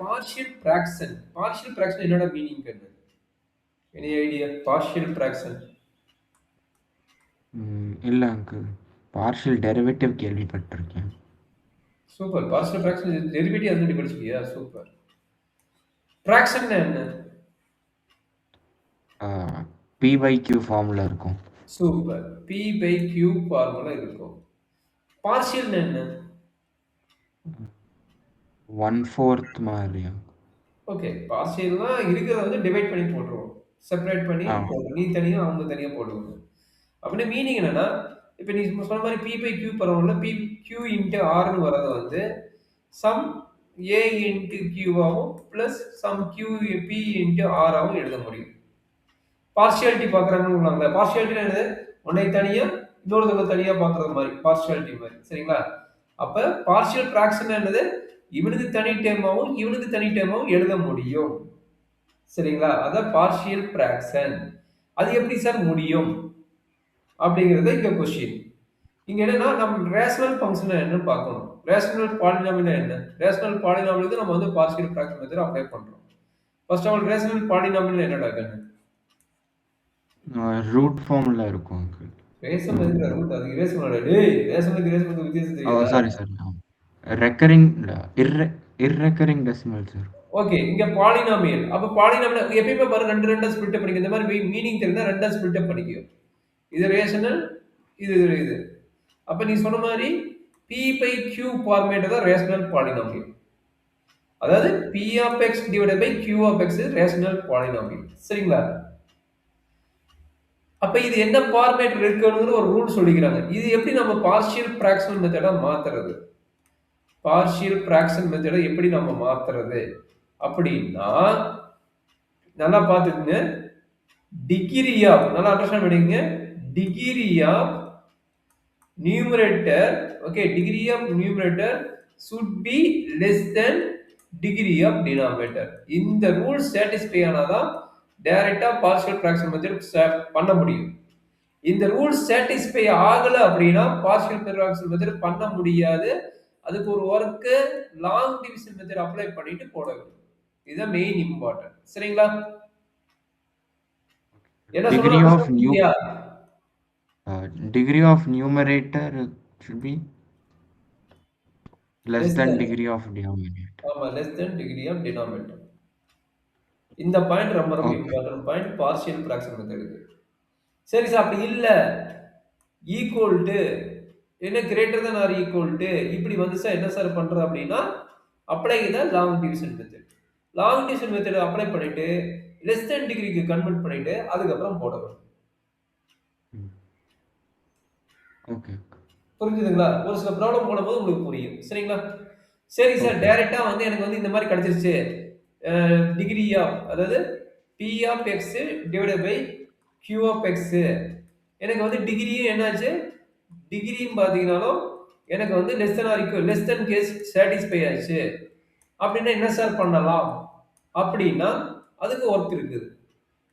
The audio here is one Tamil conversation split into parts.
பார்ஷியல் ஃபிராக்ஷன் என்னோட மீனிங் என்ன? Any idea? Partial fraction. இல்ல அங்கிள். பார்ஷியல் டெரிவேட்டிவ் கேள்விப்பட்டிருக்கேன். Super. Partial fraction derivative already படிச்சிருக்கியா? சூப்பர். ஃபிராக்ஷன் என்ன? பி பை கியூ ஃபார்முலா இருக்கும். Super. P by Q formula இருக்கும். பார்ஷியல் என்ன? 1/4 மாதிரியா? ஓகே. பார்ஷியல்னா இருக்கிறத வந்து டிவைட் பண்ணி போட்டுருவோம். செப்பரேட் பண்ணி ஆ. போடுவோம். நீ தனியா, அவங்க தனியா போடுவாங்க. அப்படின்னா மீனிங் என்னன்னா, இப்ப நீ சொன்ன மாதிரி பி பை கியூ பரவாயில்ல, பி கியூ இன்ட்டு ஆர்னு வரதை வந்து சம் ஏ இன்ட்டு கியூவாகவும் plus sum Q P into ஆராகவும் எழுத முடியும். பார்ஷியாலிட்டி பார்க்குறாங்கன்னு பார்ஷியாலிட்டி என்னது? உன்னை தனியா இன்னொருத்தவங்க தனியா பார்க்குறது மாதிரி பார்ஷியாலிட்டி மாதிரி. சரிங்களா? அப்ப பார்ஷியல் ஃபிராக்ஷன் என்னது? இவனுக்கு தனி டேர்மாவும் இவனுக்கு தனி டேர்மாவும் எழுத முடியும். சரிங்களா? அதான் பார்ஷியல் ஃபிராக்ஷன். அது எப்படி சார் முடியும் அப்படிங்கிறது இங்க கொஸ்டின். இங்க என்னன்னா நம்ம ரேஷனல் ஃபங்க்ஷன் என்னன்னு பார்க்கணும். ரேஷனல் பாலினாமியல் என்ன? ரேஷனல் பாலினாமியலுக்கு நம்ம வந்து பார்ஷியல் ஃபிராக்ஷன் மெத்தட் அப்ளை பண்றோம். First of all rational polynomial என்னடா கண்ணு? ரூட் ஃபார்முலா இருக்கும் அங்கிள். ரேஷனல் எதுக்கு ரூட்? அது இரேஷனல். டேய் ரேஷனலுக்கு இரேஷனலுக்கு வித்தியாசம் தெரியாதா? Sorry. Recurring irrecurring decimal sir. Okay. இங்க பாலினாமியல். அப்ப பாலினாமியல் எப்பயுமே பாரு ரெண்டு ரெண்டா ஸ்பிளிட் பண்ணிக்க. இந்த மாதிரி மீனிங் தெரிஞ்சா ரெண்டா ஸ்பிளிட் பண்ணிக்கோ. இது ரேஷனல், இது. அப்ப நீ சொன்ன மாதிரி பி பை கியூ ஃபார்மேட் தான் ரேஷனல் பாலினாமியல். அதாவது P of X divided by Q of X rational polynomial. சரிங்களா? அப்ப இது என்ன ஃபார்மேட் இருக்குன்னு ஒரு ரூல் சொல்லிக்கிறாங்க. இது எப்படி நம்ம பார்ஷியல் ஃபிராக்ஷன் மெத்தடா மாத்துறது? பார்ஷியல் ஃபிராக்ஷன் மெத்தடை எப்படி நம்ம மாத்துறது அப்படின்னா, நல்லா பார்த்துக்குங்க. டிகிரி ஆஃப், நல்லா அண்டர்ஸ்டாண்ட் பண்ணிக்கங்க. Degree of numerator, okay, degree of numerator should be less than degree of denominator. இந்த ரூல் சாட்டிஸ்ஃபை ஆனாதான் டைரக்டா பார்ஷியல் ஃபிராக்ஷன் மெத்தட் பண்ண முடியும். இந்த ரூல் சாட்டிஸ்ஃபை ஆகல அப்படின்னா பார்ஷியல் ஃபிராக்ஷன் மெத்தட் பண்ண முடியாது. அதுக்கு ஒரு work long division method apply பண்ணிட்டு போட வேண்டும். இதுதான் மெயின் இம்பார்ட்டன்ட். சரிங்களா? என்ன degree of numerator should be less than degree of denominator. ஆமா, less than degree of denominator. இந்த பாயிண்ட் ரொம்ப இம்பார்ட்டன்ட் பாயிண்ட் பார்ஷியல் ஃபிராக்ஷன் மெத்தடுக்கு. சரி சார், அப்படி இல்ல ஈக்குவல் டு என்ன greater than or equal to இப்படி வந்து சார் என்ன சார் பண்ற அப்படின்னா apply the long division method. Long division method apply பண்ணிட்டு லெஸ் தென் டிகிரிக்கு கன்வெர்ட் பண்ணிட்டு அதுக்கப்புறம் போடணும். ஓகே, புரிஞ்சுதுங்களா? ஒரு சில ப்ராப்ளம் போடும்போது உங்களுக்கு புரியும். சரிங்களா? சரி சார், டைரக்டா வந்து எனக்கு வந்து இந்த மாதிரி கிடைச்சிருச்சு. டிகிரி ஆஃப், அதாவது P of X divided by Q of X. எனக்கு வந்து டிகிரியும் என்னாச்சு, டிகிரியும் பார்த்தீங்கன்னாலும் எனக்கு வந்து less than or equal, less than case satisfy ஆயிடுச்சு அப்படின்னா என்ன சார் பண்ணலாம் அப்படின்னா அதுக்கு ஒர்க் இருக்குது.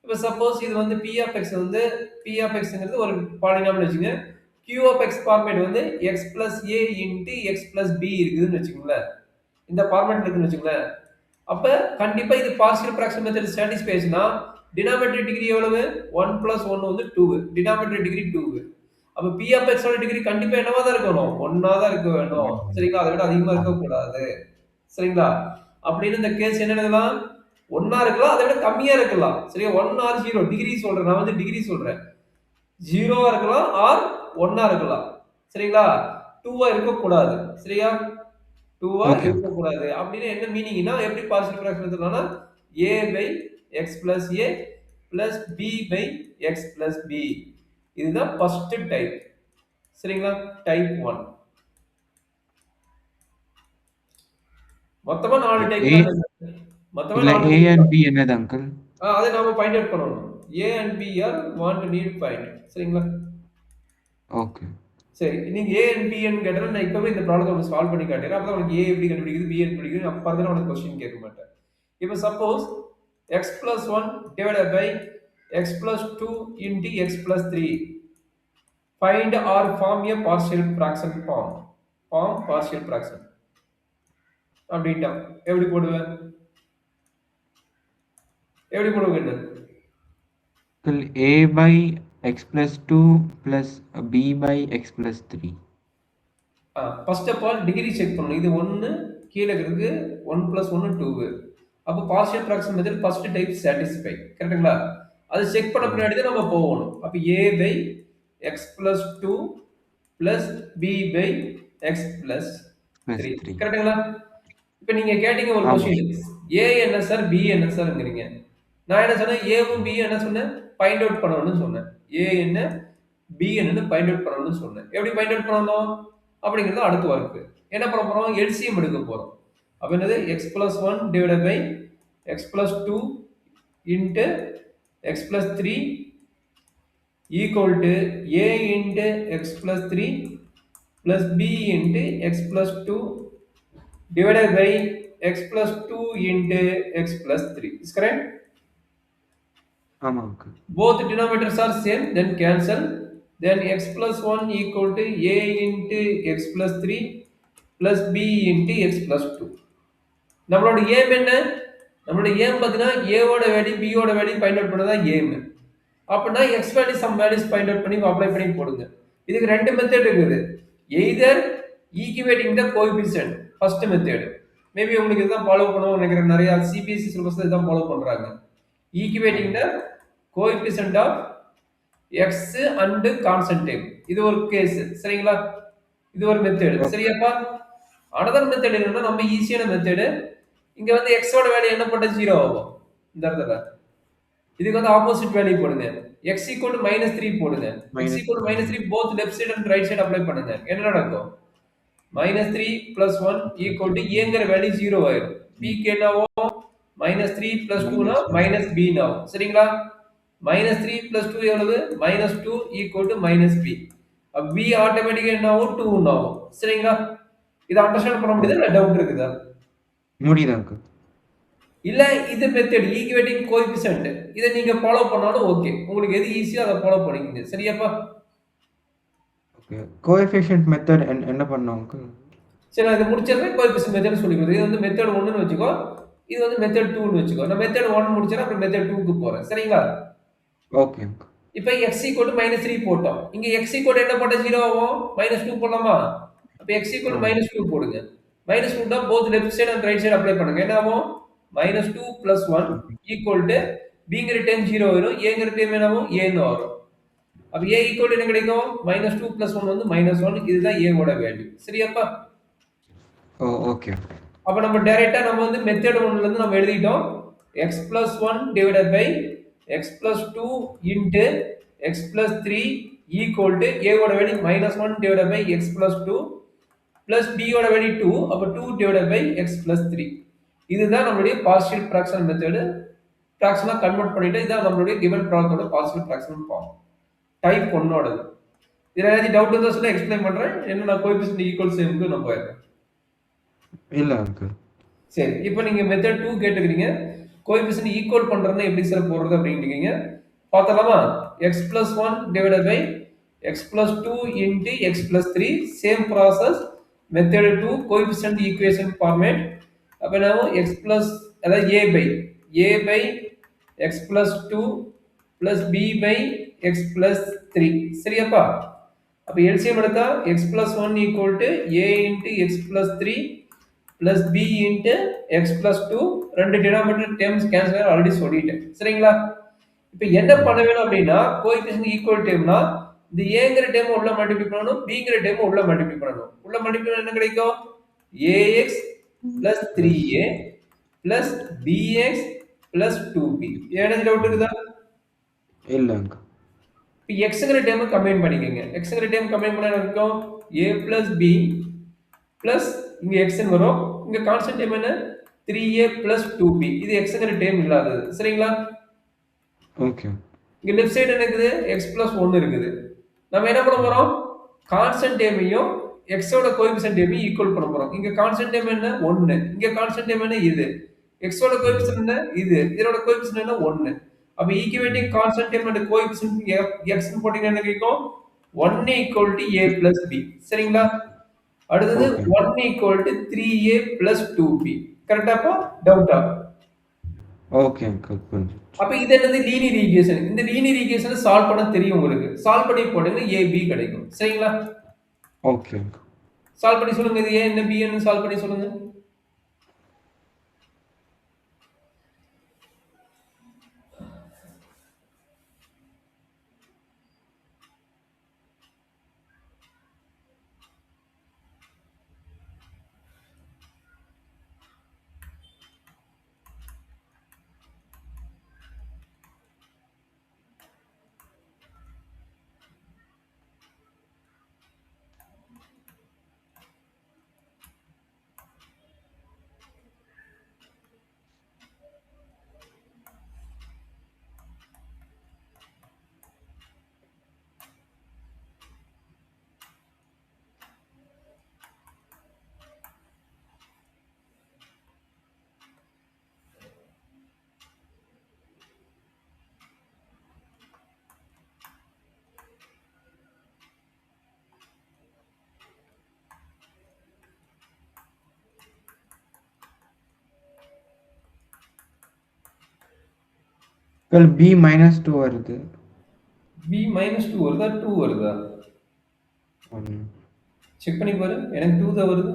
இப்போ சப்போஸ் இது வந்து பி ஆஃப் எக்ஸ் வந்து பி ஆஃப் எக்ஸ்ங்கிறது ஒரு பாலினாமியல் வச்சுங்க. கியூ ஆஃப் எக்ஸ் ஃபார்மேட் வந்து X plus A into X plus B இருக்குதுன்னு வச்சுக்கோங்களேன். இந்த ஃபார்மேட் இருக்குன்னு வச்சுக்கோங்களேன். அப்ப கண்டிப்பா இது பார்ஷியல் ஃபிராக்ஷன் மெத்தட் சாட்டிஸ்ஃபை ஆச்சுன்னா டினாமினேட்டர் டிகிரி எவ்வளவு? 1 + 1 வந்து 2. Denominator degree 2. அப்ப பி ஆஃப் எக்ஸ் ஓட டிகிரி கண்டிப்பா என்னவா தான் இருக்கணும்? 1ஆ தான் இருக்க வேண்டும். சரிங்களா? அதை விட அதிகமா இருக்க கூடாது. சரிங்களா? அப்படின்னு இந்த கேஸ் என்ன எழுதலாம்? 1ஆ இருக்கலாம், அதை விட கம்மியா இருக்கலாம். சரியா? 1 ஆர் 0 டிகிரி சொல்றேன். நான் வந்து டிகிரி சொல்றேன். 0ஆ இருக்கலாம் ஆர் 1ஆ இருக்கலாம். சரிங்களா? 2ஆ இருக்கக்கூடாது. சரியா? 2ஆ இருக்கக்கூடாது. அப்படின்னு என்ன மீனிங்னா எப்படி பார்ஷியல் ஃபிராக்ஷன் எடுத்துக்கலாம்னா a by x plus a plus b by x plus b. இதுதான் ஃபர்ஸ்ட் டைப். சரிங்களா? டைப் 1. மொத்தமா 4 டைப் தான். மொத்தமா 4 a and b என்னது அங்கிள்? அதை நாம ஃபைண்ட் அவுட் பண்ணனும். a and b are want need find. சரிங்களா? ஓகே. சரி, நீங்க a and b ன்னு கேட்டா நான் இப்பவே இந்த ப்ராப்ளத்தை உங்களுக்கு சால்வ் பண்ணி காட்டுறேன். அப்பதான் உங்களுக்கு a எப்படி கண்டுபிடிக்குது, b எப்படி கண்டுபிடிக்குது, அப்ப தான் உங்களுக்கு क्वेश्चन கேட்க மாட்டேன். இப்போ suppose x plus 1 divided by x plus 2 into x plus 3. Find or form a partial fraction form. Form partial fraction. அப்படின்ட்டா எப்படி போடுவேன்? எப்படி போடுவோம் என்ன? A by x plus 2 plus b by x plus 3. First of all degree check பண்ணணும். இது 1 கீழ இருக்கிறது 1 + 1 2. அப்போ partial fraction method first type satisfy. கரெக்ட்டுங்களா? அது செக் பண்ண பின்னாடி தான் நம்ம போகணும். அப்ப a by x plus 2 plus b by x plus Plus 3. 3. கரெக்ட்டுங்களா? இப்ப நீங்க கேட்டீங்க ஒரு ஆமா. கொஸ்டின். a என்ன சார்? b என்ன சார்ங்கிறீங்க. நான் என்ன சொன்னேன்? ஏவும் b என்ன சொன்னேன்? ஃபைண்ட் அவுட் பண்ணணும்னு சொன்னேன். a என்ன b என்னன்னு ஃபைண்ட் அவுட் பண்ணணும்னு சொன்னேன். எப்படி ஃபைண்ட் அவுட் பண்ணணும்? அப்படிங்கிறது அடுத்த ஒர்க். என்ன பண்ண போறோம்? எல்சிஎம் எடுக்க போறோம். அப்ப என்னது? x plus 1 divided by x plus 2 into x plus 3 equal to a into x plus 3 plus b into x plus 2 divided by x plus 2 into x plus 3. Is correct? ஆமா uncle. Both denominators are same, then cancel. Then x plus 1 equal to a into x plus 3 plus b into x plus 2. நம்மளோட ஏம் என்ன? நம்மளோட ஏம் பார்த்தீங்கன்னா ஏவோட வேல்யூ பியோட வேல்யூ ஃபைண்ட் அவுட் பண்ணதா ஏம். அப்படின்னா X value some values find out பண்ணி அப்ளை பண்ணி போடுங்க. இதுக்கு ரெண்டு மெத்தட் இருக்குது. Either equating the coefficient first method. Maybe உங்களுக்கு இதுதான் ஃபாலோ பண்ணுவோம் நினைக்கிறேன். நிறைய சிபிஎஸ்சி சிலபஸ்ல இதான் ஃபாலோ பண்றாங்க. Equating the coefficient of X and constant time. இது ஒரு கேஸ். சரிங்களா? இது ஒரு மெத்தட். சரியாப்பா? அனதர் மெத்தட் என்னன்னா நம்ம ஈஸியான மெத்தட். இங்க வந்து x ஓட வேல்யூ என்ன போட்டா 0 ஆகும் இந்த இடத்துல. இதுக்கு வந்து ஆப்போசிட் வேல்யூ போடுங்க. x -3 போடுங்க. x -3 both left side and right side apply பண்ணுங்க. என்ன நடக்கும்? -3 + 1 = a ங்கற வேல்யூ 0 ஆயிடும். b க்கு என்னவோ -3 + 2 னா -b ஆகும். சரிங்களா? -3 + 2 எவ்வளவு? -2 = -b. அப்ப b ஆட்டோமேட்டிக்கா என்ன ஆகும்? 2 ஆகும். சரிங்களா? இத அண்டர்ஸ்டாண்ட் பண்ண முடியுதா? இல்ல டவுட் இருக்குதா? முடியுது uncle. இல்ல இது மெத்தட் ஈக்குவேட்டிங் கோஎஃபிஷியன்ட். இத நீங்க ஃபாலோ பண்ணாலும் ஓகே. உங்களுக்கு எது ஈஸியோ அத ஃபாலோ பண்ணிக்கங்க. சரியாப்பா? ஓகே. கோஎஃபிஷியன்ட் மெத்தட் என்ன பண்ணனும் uncle? சரி நான் இத முடிச்சறேன். கோஎஃபிஷியன்ட் மெத்தட் சொல்லி கொடுக்கிறேன். இது வந்து மெத்தட் 1ன்னு வெச்சுக்கோ. இது வந்து மெத்தட் 2ன்னு வெச்சுக்கோ. நான் மெத்தட் 1 முடிச்சறேன். அப்புறம் மெத்தட் 2க்கு போறேன். சரிங்களா? Okay uncle. இப்போ x -3 போட்டோம். இங்க x என்ன போட்டா 0 ஆகும்? -2 போடலாமா? அப்ப x -2 போடுங்க. -2 தான் both left side and right side apply பண்ணுங்க. என்ன ஆகும்? -2 + 1 = bங்கிற டைம் 0 வரும். aங்கிற டைம் என்ன ஆகும்? a ன்னு வரும். அப்ப a = என்ன கிடைக்கும்? -2 + 1 வந்து -1. இதுதான் a ஓட வேல்யூ. சரியாப்பா? ஓகே. அப்ப நம்ம டைரக்ட்டா நம்ம வந்து மெத்தட் 1ல இருந்து நம்ம எழுதிட்டோம். x + 1 / x + 2 into x + 3 equal to a ஓட வேல்யூ -1 / x + 2 plus b ஓட வேல்யூ 2. அப்ப 2 / x + 3. இதுதான் நம்மளுடைய பார்ஷியல் ஃபிராக்ஷன் மெத்தட். ஃபிராக்ஷனா கன்வர்ட் பண்ணிட்டு இதான் நம்மளுடைய கிவன் ப்ராப்ளத்தோட பார்ஷியல் ஃபிராக்ஷன் ஃபார்ம். டைப் 1 ஓடது. இதுல ஏதாவது டவுட் இருந்தா சொல்ல எக்ஸ்பிளைன் பண்றேன். என்ன நான் கோஎஃபிஷியன்ட் ஈக்குவல் சேம்க்கு நான் போயிடுறேன். இல்ல uncle. சரி. இப்போ நீங்க மெத்தட் 2 கேட்டுக்கிறீங்க. கோஎஃபிஷியன்ட் ஈக்குவல் பண்றதுன்னா எப்படி சார் போடுறது அப்படின்னு கேக்குறீங்க. பார்த்தலாமா? x + 1 / x + 2 into x + 3 same process. Method 2 coefficient equation format. அப்ப நாம x plus அதாவது a by x plus 2 plus b by x plus 3. சரியாப்பா? அப்ப எல்சிஎம் எடுத்தா x plus 1 equal to a into x plus 3 plus b into x plus 2. ரெண்டு டினாமினேட்டர் டேர்ம்ஸ் கேன்சல் ஆல்ரெடி சொல்லிட்டேன். சரிங்களா? இப்போ என்ன பண்ண வேணும் அப்படின்னா கோஎஃபிஷியன்ட் ஈக்குவல் டேர்ம்னா இந்த ஏங்கிற டேர்ம் உள்ள மல்டிப்ளை பண்ணனும், பிங்கிற டேர்ம் உள்ள மல்டிப்ளை பண்ணனும். உள்ள மல்டிப்ளை என்ன கிடைக்கும்? ax plus 3a plus bx plus 2b. ஏதாவது டவுட் இருக்குதா? இல்ல uncle. இப்போ xங்கிற டேர்ம் கம்பைன் பண்ணிக்கங்க. xங்கிற டேர்ம் கம்பைன் பண்ணா என்ன இருக்கும்? a plus b plus இங்க x ன்னு வரும். இங்க கான்ஸ்டன்ட் டேர்ம் என்ன? 3a plus 2b. இது xங்கிற டேர்ம் இல்லாதது. சரிங்களா? ஓகே. இங்க லெஃப்ட் சைடு என்ன இருக்குது? x plus 1 இருக்குது. நம்ம என்ன பண்ண போறோம்? கான்ஸ்டன்ட் டேர்மையும் x ஓட கோஎஃபிஷியன்ட் டேர்மையும் ஈக்குவல் பண்ண போறோம். இங்க கான்ஸ்டன்ட் டேர்ம் என்ன? 1. இங்க கான்ஸ்டன்ட் டேர்ம் என்ன? இது. x ஓட கோஎஃபிஷியன்ட் என்ன? இது. இதோட கோஎஃபிஷியன்ட் என்ன? 1. அப்ப equating constant term and coefficient x ன்னு போட்டீங்கன்னா என்ன கிடைக்கும்? 1 = a plus b. சரிங்களா? அடுத்தது 1 = 3a plus 2b. கரெக்டாப்பா? டவுட்டா? ஓகே அங்கிள் புரிஞ்சிச்சு. அப்ப இது என்னது லீனியர் ஈக்குவேஷன். இந்த லீனியர் ஈக்குவேஷனை சால்வ் பண்ண தெரியும் உங்களுக்கு. சால்வ் பண்ணி போட்டீங்கன்னா ஏபி கிடைக்கும். சரிங்களா? Okay uncle. சால்வ் பண்ணி சொல்லுங்க. இது ஏ என்ன பி என்ன சால்வ் பண்ணி சொல்லுங்க. அங்கிள் b -2 வருது. பி -2 வருதா 2 வருதா? 1. செக் பண்ணி பாரு. எனக்கு 2 தான் வருது.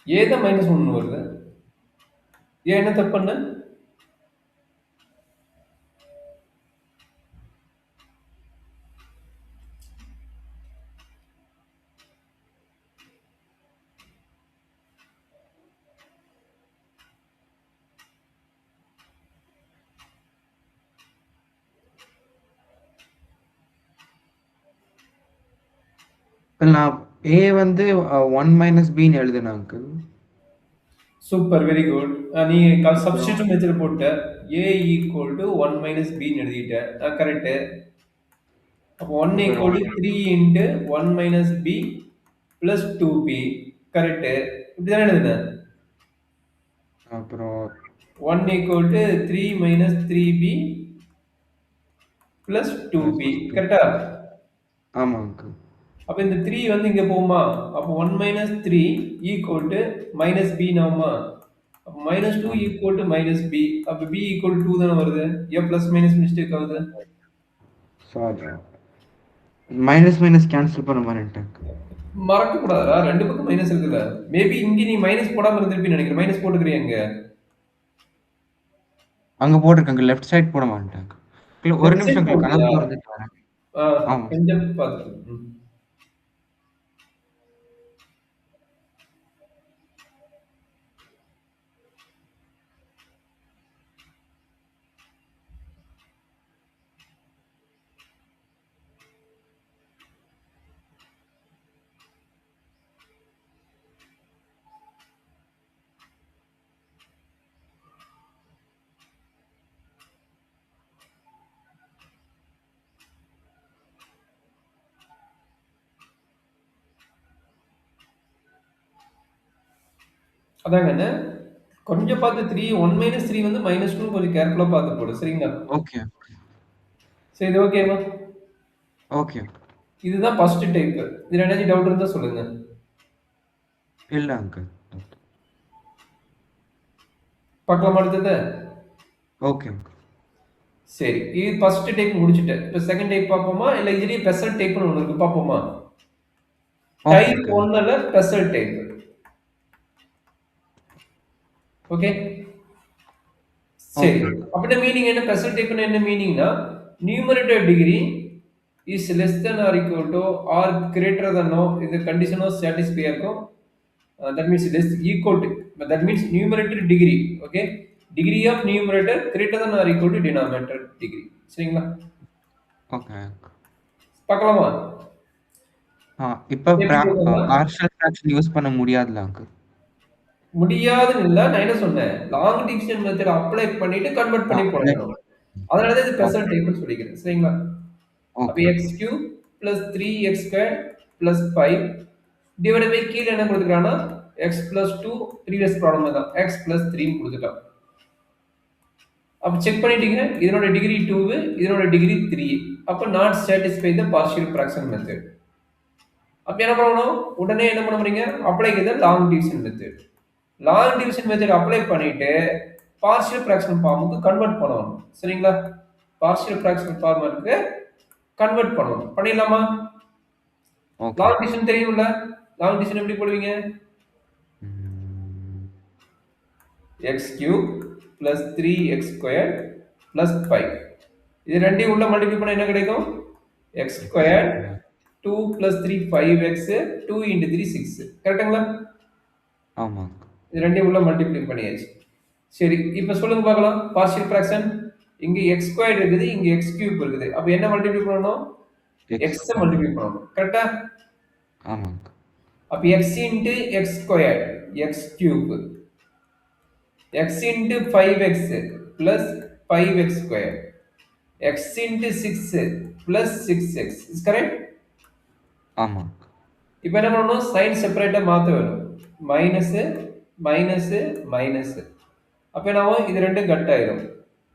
ஏ தான் -1 வருது. ஏன் என்ன தப்பு பண்ண? அங்கிள் நான் a வந்து 1 - b ன்னு எழுதுனேன் அங்கிள். Super, very good. நீ அப்புறம் சப்ஸ்டிடியூஷன் மெத்தட் போட்ட. ஏ ஈக்குவல் டு 1 - பின்னு எழுதிட்ட. கரெக்ட். அப்போ 1 ஈக்குவல் டு அப்புறம் 3 into 1 - B plus 2b. Correct. இப்படிதானே எழுதுனேன். அப்புறம் 1 equal to 3 - 3b plus 2b. +2. கரெக்டா? ஆமா அங்கிள். அப்ப இந்த 3 வந்து இங்க போகுமா? அப்போ 1 - 3 ஈக்குவல் டு -b ஆகுமா? அப்ப -2 ஆமா. Equal to -b. அப்ப b ஈக்குவல் 2 தானே வருது. ஏன் பிளஸ் மைனஸ் மிஸ்டேக் ஆகுது? சாரி. மைனஸ் மைனஸ் கேன்சல் பண்ண மாட்டேன்ட்டேன். மறக்க கூடாதுடா. 2 பக்கம் மைனஸ் இருக்குல்ல. மேபி இங்க நீ மைனஸ் போடாம இருந்திருப்பீன்னு நினைக்கிறேன். மைனஸ் போட்டுக்கிறியா இங்க? அங்க போட்டிருக்கேன் லெஃப்ட் சைடு போட மாட்டேன். ஒரு லெஃப்ட் நிமிஷம் சைடு அங்கிள் போடலையா? கணக்கு தொறந்துட்டு வரேன். ஆமா. கொஞ்சம் பார்த்துட்டு. அதாங்க கொஞ்சம் பார்த்து 3 1 - 3 வந்து -2 கொஞ்சம் கேர்ஃபுல்லா பார்த்து போடு. சரிங்களா? ஓகே. சரி, இது ஓகேவா? ஓகே. இதுதான் ஃபர்ஸ்ட் டைப். இதுல ஏதாச்சும் டவுட் இருந்தா சொல்லுங்க. இல்ல அங்கிள். பார்க்கலாமா அடுத்தது? Okay uncle. சரி. இது ஃபர்ஸ்ட் டைப் முடிச்சுட்டேன். இப்ப செகண்ட் டைப் பார்ப்போமா? இல்ல இதுலயே பெசல் டைப்னு ஒண்ணு இருக்கு பார்ப்போமா? Okay type uncle. 1ல பெசல் டைப். ஓகே? சரி. Okay uncle. அப்படின்னா மீனிங் என்ன? பெசல் டைப்னா என்ன மீனிங்னா, numerator degree is less than or equal to or greater than no. இந்த கண்டிஷனும் சாட்டிஸ்ஃபை ஆகும். That means less equal to, but that means numerator degree. Okay, degree of numerator greater than or equal to denominator degree. சரிங்களா? Okay uncle. பார்க்கலாமா? இப்ப எப்படி போடுறதா? பார்ஷியல் ஃபிராக்ஷன் யூஸ் பண்ண முடியாதுல்ல அங்கிள்? முடியாதுன்னு இல்ல. நான் என்ன சொன்னேன்? லாங் டிவிஷன் மெத்தட் அப்ளை பண்ணிட்டு கன்வெர்ட் பண்ணி இல்லை. போடணும். அதனால தான் இது ஓகே. பெசல் டைப்னு சொல்லிக்கிறேன். சரிங்களா? அப்ப okay. x cube plus 3x squared plus 5 divided by கீழ என்ன கொடுத்துருக்கானா x plus 2 previous problem தான் x plus 3 கொடுத்துட்டான். அப்ப செக் பண்ணிட்டீங்க. இதனோட டிகிரி 2, இதனோட டிகிரி 3. அப்ப not satisfy the partial fraction method. அப்ப என்ன பண்ணணும்? உடனே என்ன பண்ண போறீங்க? Apply the long division method. Long division method apply பண்ணிட்டு பார்ஷியல் ஃபிராக்ஷனல் ஃபார்முக்கு கன்வெர்ட் பண்ணணும். சரிங்களா? பார்ஷியல் ஃபிராக்ஷனல் ஃபார்முக்கு கன்வெர்ட் பண்ணணும். பண்ணிடலாமா? ஓகே. லாங் டிவிஷன் தெரியும்ல? லாங் டிவிஷன் எப்படி போடுவீங்க? ம். x cube plus 3x squared plus 5. இது ரெண்டையும் உள்ள மல்டிப்ளை பண்ணா என்ன கிடைக்கும்? x squared 2 plus 3 5x 2 into 3 6. கரெக்ட்டுங்களா? ஆமாங்க. இது ரெண்டையும் உள்ள மல்டிப்ளை பண்ணியாச்சு. சரி, இப்ப சொல்லுங்க பார்க்கலாம். பார்ஷியல் ஃபிராக்ஷன் இங்க x ஸ்கொயர்ட் இருக்குது, இங்க x கியூப் இருக்குது. அப்ப என்ன மல்டிப்ளை பண்ணணும்? x மல்டிப்ளை பண்ணணும். கரெக்ட்டா? ஆமாங்க. அப்ப x into x squared x cube x into 5x plus 5x squared x into 6 plus 6x is correct. ஆமாங்க. இப்போ என்ன பண்ணணும்? சைன் செப்பரேட்டா மாத்த வேணும். Minus minus minus. அப்ப என்ன ஆகும்? இது ரெண்டும் கட் ஆயிடும்.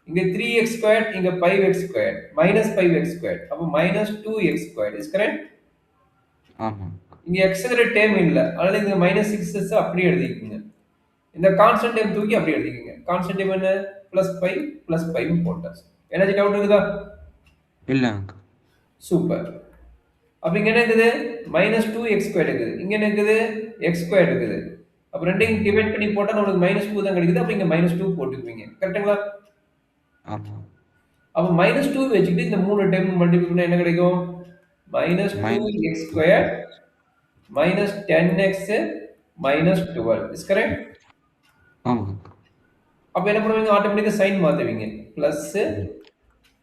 இங்க 3x squared, இங்க 5x squared, minus 5x squared. அப்ப minus 2x squared is correct. ஆமாங்க. இங்க xங்கிற டேர்ம் இல்ல. அதனால இந்த minus 6s அப்படியே எழுதிக்கோங்க. இந்த கான்ஸ்டன்ட் டேர்ம் தூக்கி அப்படியே எழுதிக்கோங்க. கான்ஸ்டன்ட் டேர்ம் என்ன? +5 +5 போட்டாச்சு. ஏதாச்சும் டவுட் இருக்குதா? இல்லங்க. சூப்பர். அப்ப இங்க என்ன இருக்குது? -2x ஸ்கொயர் இருக்குது. இங்க என்ன இருக்குது? x ஸ்கொயர் இருக்குது. அப்ப ரெண்டையும் டிவைட் பண்ணி போட்டா நமக்கு -2 தான் கிடைக்குது. அப்ப இங்க -2 போட்டுக்குவீங்க. கரெக்ட்டுங்களா? ஆமா. அப்ப -2 வச்சுட்டு இந்த மூணு டைம் மல்டிப்ளை பண்ணா என்ன கிடைக்கும்? -2x square -10x -12 is correct? ஆமாங்க. அப்ப என்ன பண்ணுவீங்க? ஆட்டோமேட்டிக்கா சைன் மாத்துவீங்க. பிளஸ்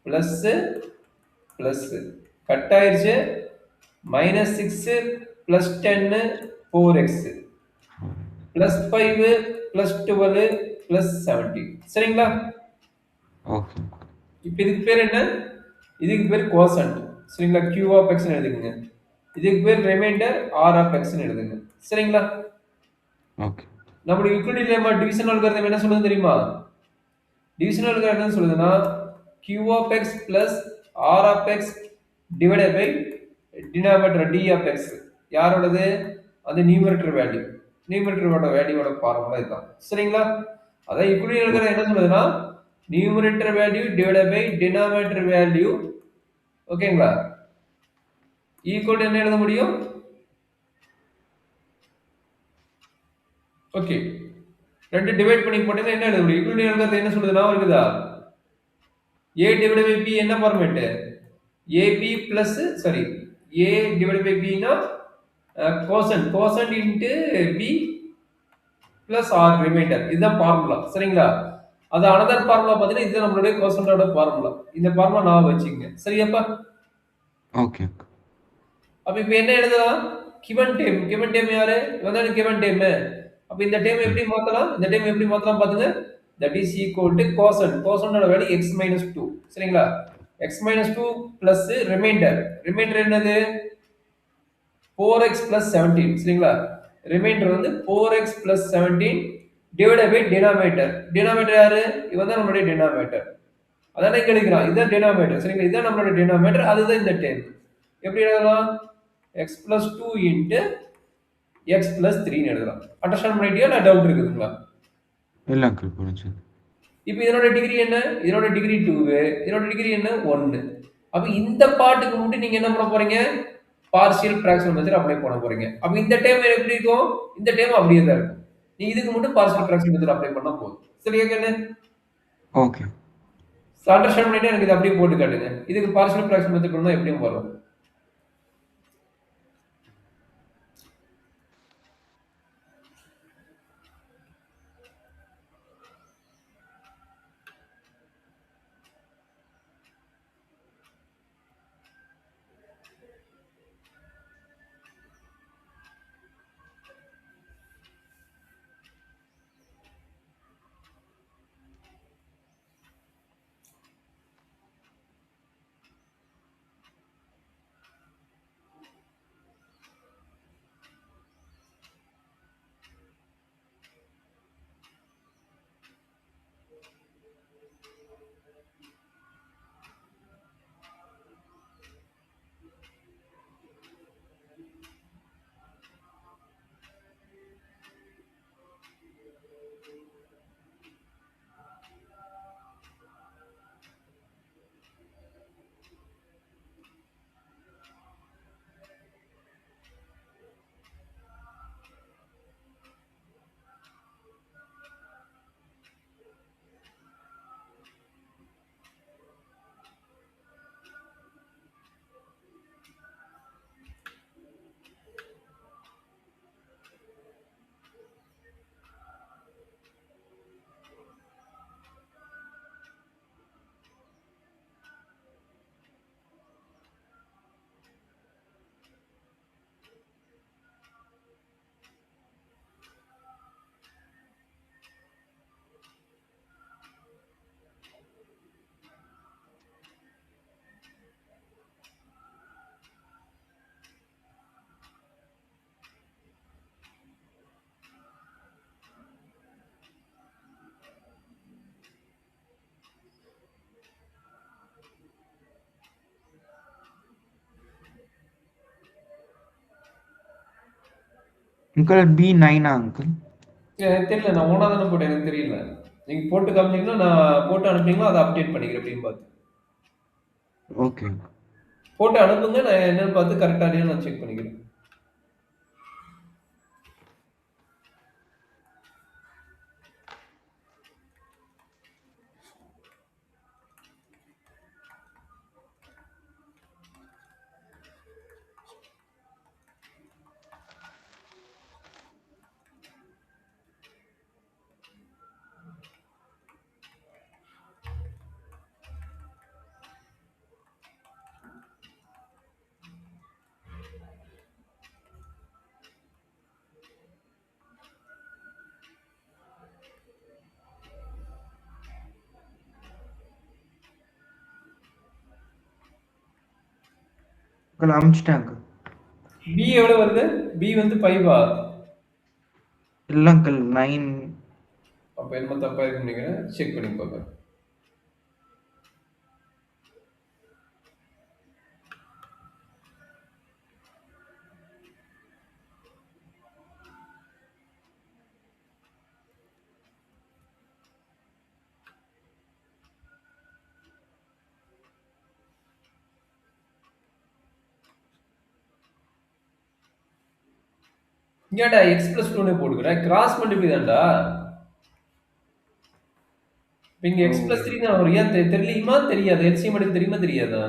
பிளஸ் பிளஸ் கட் ஆயிருச்சு. -6 +10 4x +5 +12 +17. சரிங்களா? ஓகே. இப்ப இதுக்கு பேர் என்ன? இதுக்கு பேர் கோசன்ட். சரிங்களா? q of x ன்னு எழுதுங்க. இதுக்கு பேர் ரிமைண்டர் r of x ன்னு எழுதுங்க. சரிங்களா? ஓகே. நம்மளுடைய யூக்ளிட் லெம்மா டிவிஷன் அல்காரிதம் என்ன சொல்லுது தெரியுமா? டிவிஷன் அல்காரிதம் என்ன சொல்லுதுன்னா q of x plus r of x divided by denominator d of x. யாரோடது? அது நியூமரேட்டர் வேல்யூ. நியூமரேட்டரோட வேல்யூவோட ஃபார்முலா இதுதான். சரிங்களா? அதான் யூக்ளிட் அல்காரிதம் என்ன சொல்லுதுன்னா numerator value divided by denominator value. ஓகேங்களா? ஈக்குவல் என்ன எழுத முடியும்? ஓகே. ரெண்டு டிவைட் பண்ணி போட்டீங்கன்னா என்ன எழுத முடியும்? யூக்ளிட் அல்காரிதம் என்ன சொல்லுதுன்னா இருக்குதா? a divided by b என்ன format? ab plus sorry a divided by b னா quotient into b plus r remainder. இதுதான் ஃபார்முலா. சரிங்களா? அது அனதர் ஃபார்முலா பார்த்தீங்கன்னா இது நம்மளுடைய கோசன்ட்டோட ஃபார்முலா. இந்த ஃபார்முலா நான் வச்சுக்கங்க. சரியாப்பா? ஓகே. அப்ப இப்போ என்ன எழுதலாம்? கிவன் டேம் யாரு? இவன் தான் கிவன் டேம். அப்ப இந்த டேம் எப்படி மாத்தலாம்? இந்த டேம் எப்படி மாத்தலாம் பாத்துங்க. That is equal to quotient. கோசன்ட்டோட வேல்யூ x - 2. சரிங்களா? x - 2 plus reminder. ரிமைண்டர் என்னது? 4x plus 17. சரிங்களா? ரிமைண்டர் வந்து 4x plus 17 divided by denominator. denominator யாரு? இவன் தான் நம்மளுடைய denominator. அதானே இங்க எழுதிக்கலாம். இதுதான் denominator. சரிங்களா? இதுதான் நம்மளுடைய denominator. அதுதான் இந்த டேர்ம். எப்படி எழுதலாம்? x plus 2 into x plus 3 ன்னு எழுதலாம். அண்டர்ஸ்டாண்ட் பண்ணிட்டியா? இல்ல டவுட் இருக்குதுங்களா? இல்ல அங்கிள் புரிஞ்சுது. இப்போ இதனோட டிகிரி என்ன? இதனோட டிகிரி 2. இதனோட டிகிரி என்ன? 1. அப்ப இந்த பார்ட்டுக்கு மட்டும் நீங்க என்ன பண்ண போறீங்க? பார்ஷியல் ஃபிராக்ஷனல் மெத்தட் அப்ளை பண்ண போறீங்க. அப்ப இந்த டேர்ம் எப்படி இருக்கும்? இந்த டேர்ம் அப்படியே தான் இருக்கும். நீ இதுக்கு மட்டும் பார்ஷியல் ஃபிராக்ஷனல் மெத்தட் அப்ளை பண்ணா போதும். சரியா கண்ணு? ஓகே. அண்டர்ஸ்டாண்ட் பண்ணிட்டு எனக்கு இது அப்படியே போட்டு காட்டுங்க. இதுக்கு பார்ஷியல் ஃபிராக்ஷனல் மெத்தட் பண்ணா எப்படியும் வரும். Uncle B9 uncle? எனக்கு தெரியல. நான் ஓனா தானே போட்டேன். எனக்கு தெரியல. நீங்க போட்டு காமிச்சீங்கன்னா, நான் போட்டு அனுப்பினீங்கன்னா, அதை அப்டேட் பண்ணிக்கிறேன் எப்படின்னு பார்த்து. ஓகே. போட்டு அனுப்புங்க. நான் என்னன்னு பார்த்து கரெக்டா இல்லையான்னு நான் செக் பண்ணிக்கிறேன். Uncle அனுப்பிச்சிட்டேன் uncle. பி எவ்வளவு வருது? பி வந்து 5 இல்ல அங்கிள் 9. அப்ப என்னமோ தப்பா இருக்குன்னு நினைக்கிறேன். செக் பண்ணி பார்ப்பேன். இங்கடா எக்ஸ் பிளஸ் 2 போட்டுக்கிறேன். கிராஸ் மல்டிப்ளை தான்டா. இங்க எக்ஸ் பிளஸ் 3 தான் வரும். ஏன் தெரியலையுமா தெரியாது? எல்சிஎம் எடுக்க தெரியுமா தெரியாதா?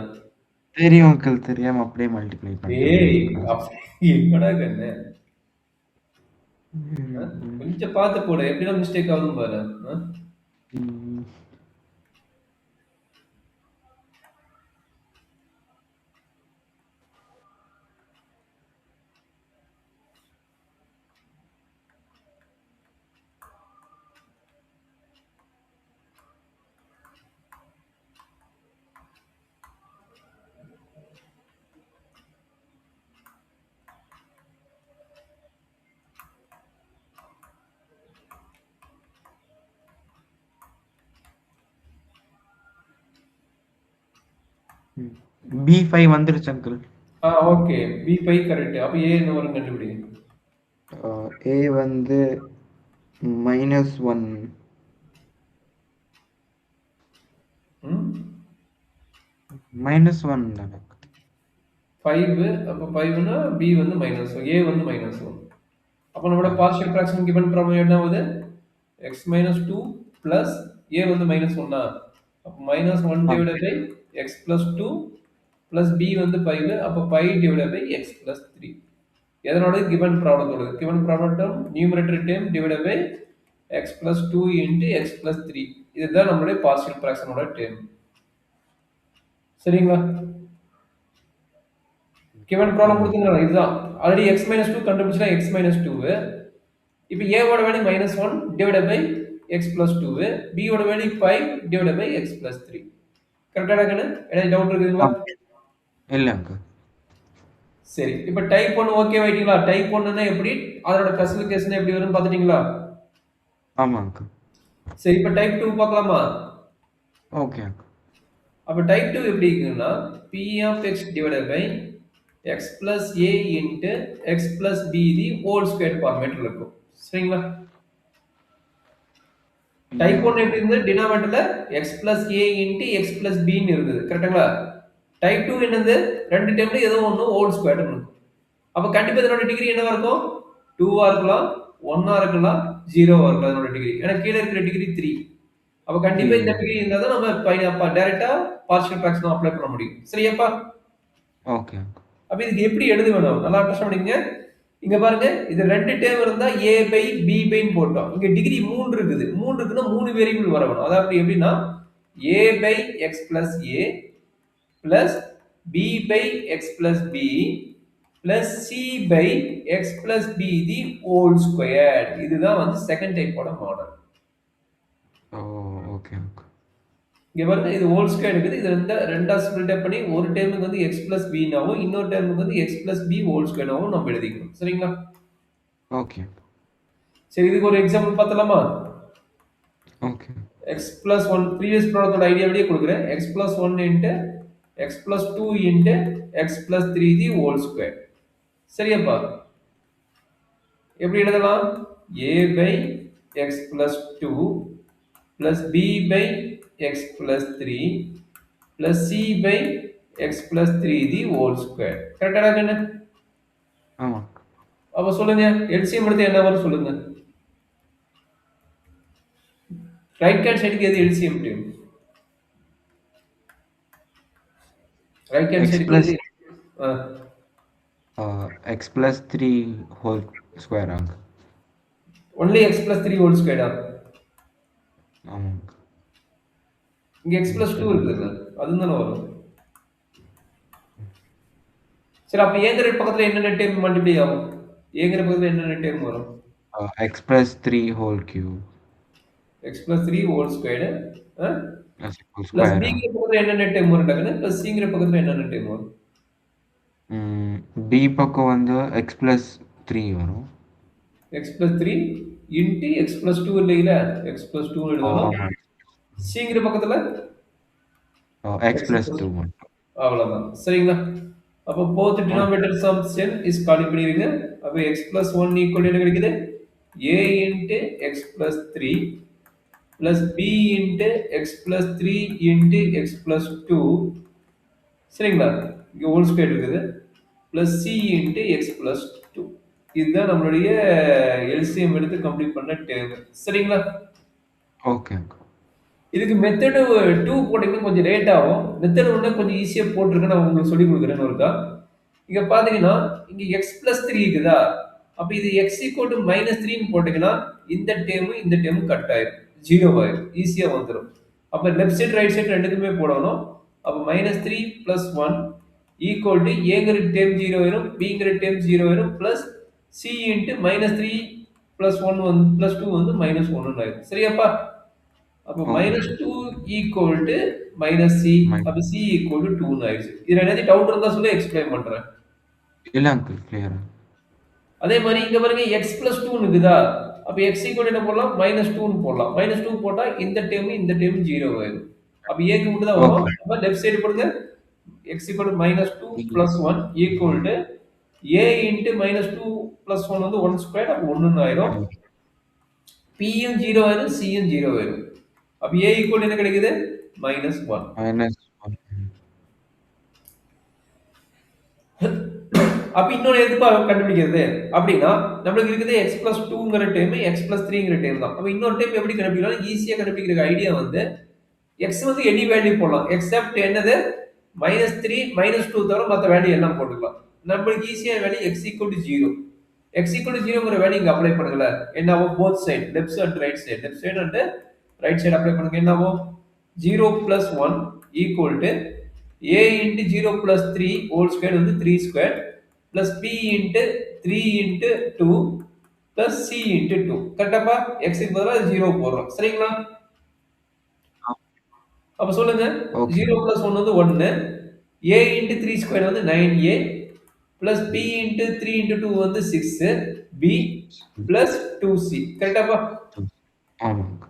தெரியும் அங்கிள், தெரியாம அப்படியே மல்டிப்ளை ஏய் பண்ணிட்டேன். என்னடா கண்ணு? கொஞ்சம் பார்த்து போடு. எப்படிலாம் மிஸ்டேக் ஆகுதுன்னு பாரு. B5 வந்துருச்சு அங்கிள். ஓகே. B5 correct. அப்ப A என்ன வரும் கண்டுபிடி. A வந்து -1. -1 தானே? 5 அப்ப 5னா B வந்து -1, A வந்து -1. அப்ப நம்மளோட பார்ஷியல் ஃபிராக்ஷன் கிவன் ப்ராப்ளம் என்ன ஆகுது? x - 2 பிளஸ் A வந்து -1 அப்ப -1 divided by x plus 2 plus B வந்து 5 அப்ப 5 டிவைடட் பை x plus 3. எதனோட கிவன் ப்ராப்ளத்தோட given problem term numerator term divided by x plus 2 into x plus 3. இதுதான் நம்மளுடைய பார்ஷியல் ஃபிராக்ஷனோட டேர்ம். சரிங்களா? கிவன் ப்ராப்ளம் கொடுத்தீங்களா? இதுதான் ஆல்ரெடி x - 2 கண்டுபிடிச்சா x - 2. இப்போ a ஓட value -1 divided by x plus 2, b ஓட value 5 divided by x plus 3. கரெக்டாடா கண்ணு? ஏதாவது டவுட் இருக்குதுங்களா? இல்ல அங்கிள். சரி. இப்போ டைப் 1 ஓகே ஆயிட்டீங்களா? டைப் 1னா எப்படி? அதோட கிளாசிஃபிகேஷன் எப்படி வரும்னு பாத்துட்டீங்களா? ஆமா அங்கிள். சரி, இப்போ டைப் 2 பார்க்கலாமா? Okay uncle. அப்ப டைப் 2 எப்படி இருக்குன்னா p of x divided by x plus a into x plus b the whole square ஃபார்மேட்ல இருக்கும். சரிங்களா? டைப் 1 எப்படி இருந்தது? டினாமினேட்டர்ல x plus a into x plus b ன்னு இருந்தது. கரெக்ட்டுங்களா? டைப் 2 என்னது? ரெண்டு டேர்ம்ல ஏதோ ஒன்னு ஹோல் ஸ்கொயர் இருக்கும். அப்ப கண்டிப்பா இதனோட டிகிரி என்னவா இருக்கும்? 2 இருக்கலாம், 1 இருக்கலாம், 0 இருக்கலாம் இதனோட டிகிரி. ஏன்னா கீழ இருக்கிற டிகிரி 3. அப்ப கண்டிப்பா இந்த டிகிரி இருந்தா தான் நம்ம டைரக்டா பார்ஷியல் ஃபிராக்ஷன் அப்ளை பண்ண முடியும். சரியாப்பா? ஓகே. அப்ப இதுக்கு எப்படி எழுத வேணும்? நல்லா அண்டர்ஸ்டாண்ட் பண்ணிக்கங்க. இங்க பாருங்க, இது ரெண்டு டேர்ம் இருந்தா a பை b பைன்னு போட்டோம். இங்க டிகிரி 3 இருக்குது. 3 இருக்குன்னா 3 வேரியபிள் வரணும். அதாவது எப்படின்னா a by x plus a plus b by x plus b plus c by x plus b the whole square. இதுதான் வந்து செகண்ட் டைப்போட மாடல். Okay okay. இங்க பாருங்க, இது ஹோல் ஸ்கொயர் இருக்குது. இது ரெண்டா ஸ்ப்ளிட் அப் பண்ணி ஒரு டேர்முக்கு வந்து x plus b நாவும் இன்னொரு டேர்முக்கு வந்து x plus b whole square நாவும் நம்ம எழுதிக்கணும். சரிங்களா? ஓகே. சரி, இதுக்கு ஒரு எக்ஸாம்பிள் பார்த்தலாமா? ஓகே. x plus 1 ப்ரீவியஸ் ப்ராப்ளத்தோட ஐடியா அப்படியே கொடுக்குறேன். x plus 1 into x plus 2 into x plus 3 the whole square. சரியாப்பா? எப்படி எழுதலாம்? a by x plus 2 plus b by x plus 3 plus c by x plus 3 the whole square. கரெக்டாடா கண்ணு? ஆமாங்க. அப்ப சொல்லுங்க, எல்சிஎம் எடுத்து என்ன வரும் சொல்லுங்க. ரைட் ஹேண்ட் சைடுக்கு எது LCM team? Right hand x சைடுக்கு plus எது? x plus 3 whole square ஆங்க. Only x plus 3 whole square. ஆமாங்க. இங்க x plus 2 இருக்குதுல்ல, அதுதானே வரும். சரி, அப்ப ஏங்கிற பக்கத்துல என்னென்ன டேர்ம் மல்டிப்ளை ஆகும்? ஏங்கிற பக்கத்துல என்னென்ன டேர்ம் வரும்? x plus 3 whole cube x plus 3 whole square plus whole plus square. b ங்கிற பக்கத்துல என்னென்ன டேர்ம் வரும் டக்குன்னு? plus c ங்கிற பக்கத்துல என்னென்ன டேர்ம் வரும்? b பக்கம் வந்து x plus 3 வரும். x plus 3 into x plus 2 இல்லைங்களா? x plus 2 எழுதணும். c ங்கிற பக்கத்துல x plus 2 மட்டும். அவ்வளவுதான். சரிங்களா? அப்போ both denominator sum is காலி பண்ணிருங்க. அப்போ x plus 1 equal என்ன கிடைக்குது? a into x plus 3 plus b into x plus 3 into x plus 2. சரிங்களா? இங்க ஹோல் ஸ்கொயர் இருக்குது. plus c into x plus 2. இதுதான் நம்மளுடைய எல்சிஎம் எடுத்து கம்ப்ளீட் பண்ண டேர்ம். சரிங்களா? ஓகே. இதுக்கு மெத்தடு 2 போட்டீங்கன்னா கொஞ்சம் லேட் ஆகும். மெத்தட் 1 கொஞ்சம் ஈஸியா போட்டுருங்க. நான் உங்களுக்கு சொல்லி கொடுக்குறேன்னு ஒருக்கா. இங்க பாத்தீங்கன்னா இங்க x plus 3 இருக்குதா? அப்ப இது x equal to minus 3 போட்டீங்கன்னா இந்த டேர்ம் கட் ஆயிரும். 0 ஆயிரும். ஈஸியா வந்துரும். அப்ப லெஃப்ட் சைடு ரைட் சைடு ரெண்டுக்குமே போடணும். அப்ப minus 3 plus 1 equal to a ங்கிற term 0 ஆயிரும், b ங்கிற டேர்ம் 0 ஆயிரும் plus c into minus 3 plus 1 வந்து plus 2 வந்து minus 1 ஆயிரும். சரியாப்பா? அப்ப minus 2 equal to minus c. அப்ப c equal to 2 ஆயிடுச்சு. இதுல ஏதாவது டவுட் இருந்தா சொல்லி எக்ஸ்பிளைன் பண்றேன். இல்ல அங்கிள், கிளியரா. அதே மாதிரி இங்க பாருங்க x plus 2 இருக்குதா? அப்ப x equal என்ன போடலாம்? minus 2 னு போடலாம். minus 2 போட்டா இந்த டேர்ம் 0 ஆயிடும். அப்ப a க்கு மட்டும் தான் வரும். அப்ப லெஃப்ட் சைடு போடுங்க. x equal to minus 2 plus 1 equal to a into minus 2 plus 1 வந்து 1 square. அப்ப 1 ஆயிரும். p யும் 0 ஆயிரும், c யும் 0 ஆயிரும். அப்ப a equal என்ன கிடைக்குது? minus 1. அப்ப இன்னொரு எதுப்பா கண்டுபிடிக்கிறது அப்படின்னா நம்மளுக்கு இருக்குது x plus 2ங்கிற டேர்ம் x plus 3ங்கிற டேர்ம் தான். அப்ப இன்னொரு டேர்ம் எப்படி கண்டுபிடிக்கலாம்? ஈஸியா கண்டுபிடிக்கிற ஐடியா வந்து x வந்து எனி வேல்யூ போடலாம். எக்ஸெப்ட் என்னது? -3 -2 தவிர மற்ற வேல்யூ எல்லாம் போட்டுக்கலாம். நம்மளுக்கு ஈஸியா value x equal to 0. x equal to 0ங்கிற வேல்யூ இங்க அப்ளை பண்ணுங்கள. என்னவோ both side, left side and right side. left side and right side apply பண்ணுங்க. என்னவோ 0 plus 1 equal to a into 0 plus 3 whole square வந்து 3 square plus p into 3 into 2 plus c into 2. கரெக்டாப்பா? x க்கு பதிலா 0 போடுறோம். சரிங்களா? அப்ப சொல்லுங்க. 0 plus 1 வந்து 1. a into 3 square வந்து 9a plus p into 3 into 2 வந்து 6 b plus 2c. கரெக்டாப்பா? ஆமாங்க.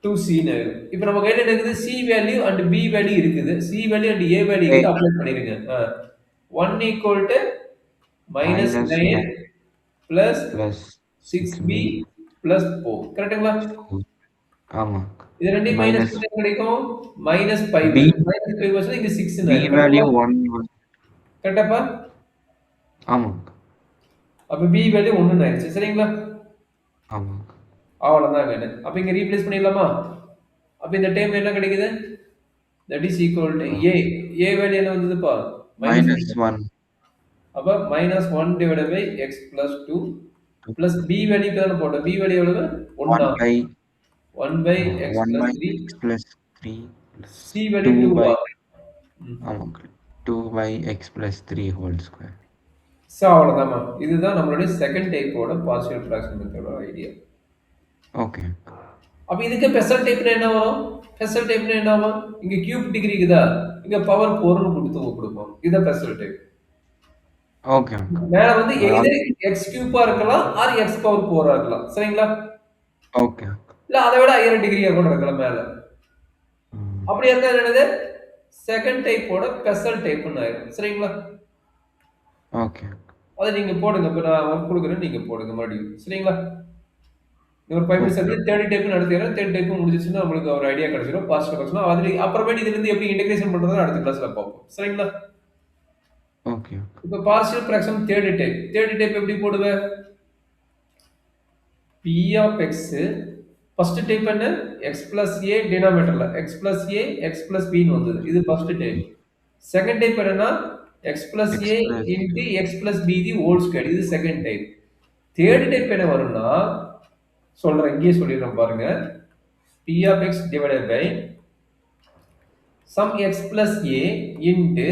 2c ன்னு ஆயிடும். இப்போ நம்ம கையில என்ன இருக்குது? c value and b value இருக்குது. c value and a value இருக்குது. அப்ளை பண்ணிருங்க. 1 equal to minus 9 plus 6b plus 4. கரெக்ட்டுங்களா? ஆமா. இது ரெண்டையும் மைனஸ் பண்ணா கிடைக்கும் minus 5. minus 5 வருஷம் இங்க 6 ன்னு b வேல்யூ 1. கரெக்டாப்பா? ஆமாங்க. அப்ப b வேல்யூ 1 ன்னு ஆயிடுச்சு. சரிங்களா? ஆமாங்க. அவ்வளவுதான் வேணும். அப்ப இங்க ரீப்ளேஸ் பண்ணிடலாமா? அப்ப இந்த டேர்ம் என்ன கிடைக்குது? that is equal to a. a value என்ன வந்ததுப்பா? -1. அப்ப -1 divided by x plus 2 plus b value தான போட்டோம். b வேல்யூ எவ்வளவு? 1 தான். 1 by x plus 3 c value 2 வா? ஆமாங்க. 2 by x plus 3 whole square. So அவ்வளவுதான்மா. இதுதான் நம்மளுடைய செகண்ட் டைப்போட பார்ஷியல் ஃபிராக்ஷன் மெத்தடோட ஐடியா. ஓகே. அப்ப இதுக்கு பெசல் டைப்னா என்ன வரும்? பெசல் டைப்னா என்ன ஆகும்? இங்க கியூப் டிகிரி இருக்குதா? இங்க பவர் 4 னு கொடுப்போம். இத பெசல் டைப். ஓகே. மேல வந்து either x கியூபா இருக்கலாம் ஆர் x பவர் 4 இருக்கலாம். சரிங்களா? ஓகே. இல்ல அதை விட ஹையர் டிகிரியா கூட இருக்கலாம் மேல. அப்படி இருந்தா என்னது? செகண்ட் டைப்போட பெசல் டைப்னு ஆயிடும். சரிங்களா? ஓகே. அதை நீங்க போடுங்க. இப்ப நான் ஒர்க் கொடுக்குறேன், நீங்க போடுங்க மறுபடியும். சரிங்களா? ஒரு 5 மினிட்ஸ் ஓகே. வந்து தேர்ட் டைப் நடத்திடுறேன். தேர்ட் டைப் முடிஞ்சிச்சுன்னா நம்மளுக்கு ஒரு ஐடியா கிடைச்சிடும். பாசிட்டிவ் கொஸ்டின் அதுல அப்புறமேட்டு இதுல இருந்து எப்படி இன்டகிரேஷன் பண்றதுன்னு அடுத்த கிளாஸ்ல பார்ப்போம். சரிங்களா? ஓகே. இப்ப partial fraction third type. Third type எப்படி போடுவேன்? P of x first type என்ன? x plus a டினாமினேட்டர்ல x plus a x plus b ன்னு வந்தது. இது ஃபர்ஸ்ட் டைப். செகண்ட் டைப் என்னன்னா x plus X a plus into x plus b the whole square. இது செகண்ட் டைப். தேர்ட் டைப் என்ன வரும்னா சொல்றேன், இங்கேயே சொல்லிடுறேன் பாருங்க. P of x divided by some x plus a into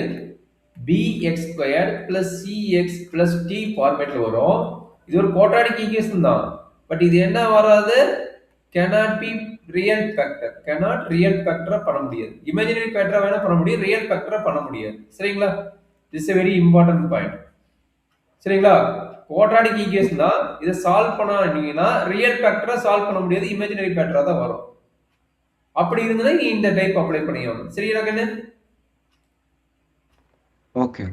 bx squared plus cx plus t ஃபார்மேட்ல வரும். இது ஒரு குவாட்ராட்டிக் ஈக்குவேஷன் தான். பட் இது என்ன வராது? cannot be real factor. cannot real factor பண்ண முடியாது. imaginary factor வேணா பண்ண முடியும், real factor பண்ண முடியாது. சரிங்களா? this is a very important point. சரிங்களா? குவாட்ராட்டிக் ஈக்குவேஷன் தான். இதை சால்வ் பண்ணீங்கன்னா ரியல் ஃபேக்டரை சால்வ் பண்ண முடியாது, இமேஜினரி ஃபேக்டரா தான் வரும். அப்படி இருந்ததுன்னா நீ இந்த டைப் அப்ளை பண்ணிக்கணும். சரிங்களா கண்ணு? ஓகே.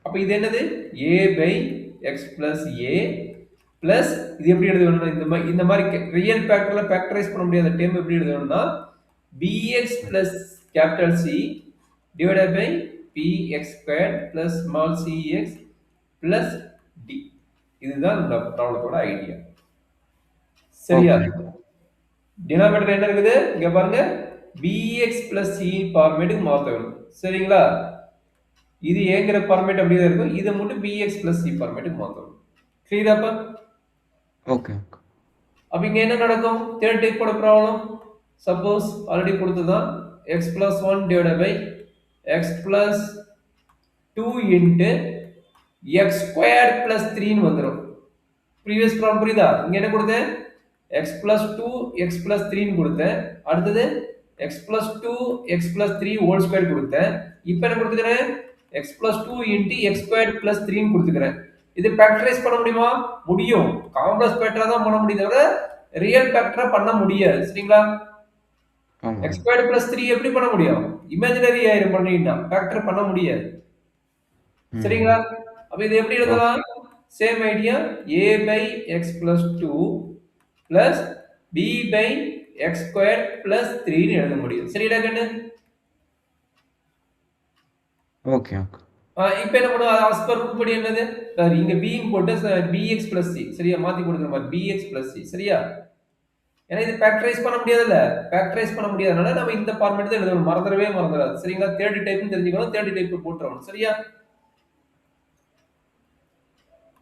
அப்ப இது என்னது? a by x plus a plus இது எப்படி எழுதணும்னா இந்த மாதிரி ரியல் ஃபேக்டர்ல ஃபேக்டரைஸ் பண்ண முடியாத டேர்ம் எப்படி எழுதணும்னா bx plus capital C divided by px squared plus small cx plus d. இதுதான் இந்த ப்ராப்ளத்தோட ஐடியா. சரியா? டினாமினேட்டர் என்ன இருக்குது? இங்க பாருங்க bx plus c ஃபார்மேட்டுக்கு மாத்தணும். சரிங்களா? இது ஏங்கிற ஃபார்மேட் அப்படியே தான் இருக்கும். இதை மட்டும் bx plus c ஃபார்மேட்டுக்கு மாத்தணும். கிளியராப்பா? ஓகே. அப்ப இங்க என்ன நடக்கும்? தேர்ட் டைப்போட ப்ராப்ளம் சப்போஸ் ஆல்ரெடி கொடுத்ததான் x plus 1 divided by x plus 2 into x squared plus 3 ன்னு வந்துரும். ப்ரீவியஸ் ப்ராப்ளம் புரியுதா? இங்க என்ன கொடுத்தேன்? x plus 2 x plus 3 ன்னு கொடுத்தேன். அடுத்தது x plus 2 x plus 3 whole square கொடுத்தேன். இப்போ என்ன கொடுத்துக்கிறேன்? x plus 2 into x squared plus 3 ன்னு கொடுத்துக்கிறேன். இது ஃபேக்டரைஸ் பண்ண முடியுமா? முடியும். காம்ப்ளெக்ஸ் ஃபேக்டரா தான் பண்ண முடியுதே தவிர ரியல் ஃபேக்டரா பண்ண முடியாது. சரிங்களா? x squared plus 3 எப்படி பண்ண முடியும்? இமேஜினரி ஆயிரம் பண்ணிட்டா ஃபேக்டர் பண்ண முடியாது. சரிங்களா? அப்ப இது எப்படி எழுதலாம்? Same idea a by x plus 2 plus b by x squared plus 3 ன்னு எழுத முடியும். சரிடா கண்ணு? ஓகே. இப்போ என்ன பண்ணுவோம்? as per ரூல் படி என்னது? சார் இங்க b ன்னு போட்டு bx plus c. சரியா? மாத்தி கொடுக்குற மாதிரி bx plus c. சரியா? ஏன்னா இது ஃபேக்டரைஸ் பண்ண முடியாதுல்ல. ஃபேக்டரைஸ் பண்ண முடியாதனால நம்ம இந்த ஃபார்மேட் தான் எழுதணும். மறந்துடாது. சரிங்களா? தேர்ட் டைப்னு தெரிஞ்சுக்கணும். தேர்ட் டைப் போட்டுறணும். சரியா?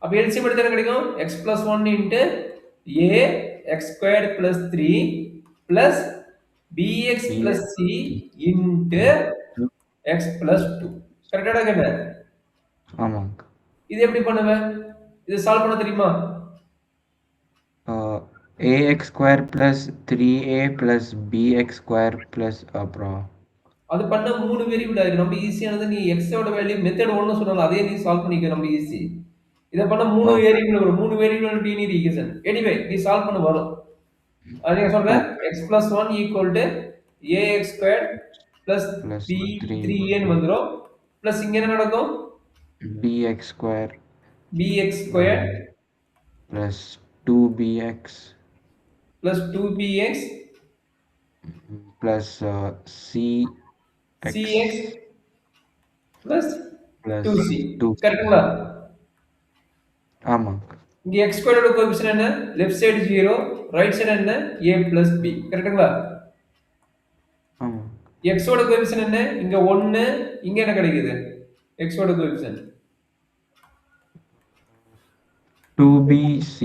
அப்ப எல்சிஎம் எடுத்தா என்ன கிடைக்கும்? x plus 1 into a x squared plus 3 plus bx plus c into x plus 2. கரெக்டாடா கண்ணு? ஆமாங்க. இது எப்படி பண்ணுவேன்? இது சால்வ் பண்ண தெரியுமா? ax square plus 3a plus bx square plus அப்புறம் அது பண்ண 3 வேரியபிள் ஆயிருக்கு. நம்ம ஈஸியானது நீ x ஓட வேல்யூ மெத்தட் 1 சொன்னால அதே நீ சால்வ் பண்ணிக்க நம்ம ஈஸி. இத பண்ண 3 வேரியபிள் வரும். 3 வேரியபிள் லீனியர் ஈக்குவேஷன். எனிவே நீ சால்வ் பண்ண வரும். அது நான் சொல்றேன் x plus 1 equal to ax squared plus b3a ன்னு வந்துரும். பிளஸ் இங்க என்ன நடக்கும்? bx square plus 2bx plus 2bx plus cx plus 2c. கரெக்ட்டுங்களா? ஆமாங்க. இங்க x ஸ்கொயரோட கோஎஃபிஷியன்ட் என்ன? லெஃப்ட் சைடு 0, ரைட் சைடு என்ன? a plus b. கரெக்ட்டுங்களா? ஆமாங்க. x ஓட கோஎஃபிஷியன்ட் என்ன? இங்க 1, இங்க என்ன கிடைக்குது? x ஓட கோஎஃபிஷியன்ட் 2bc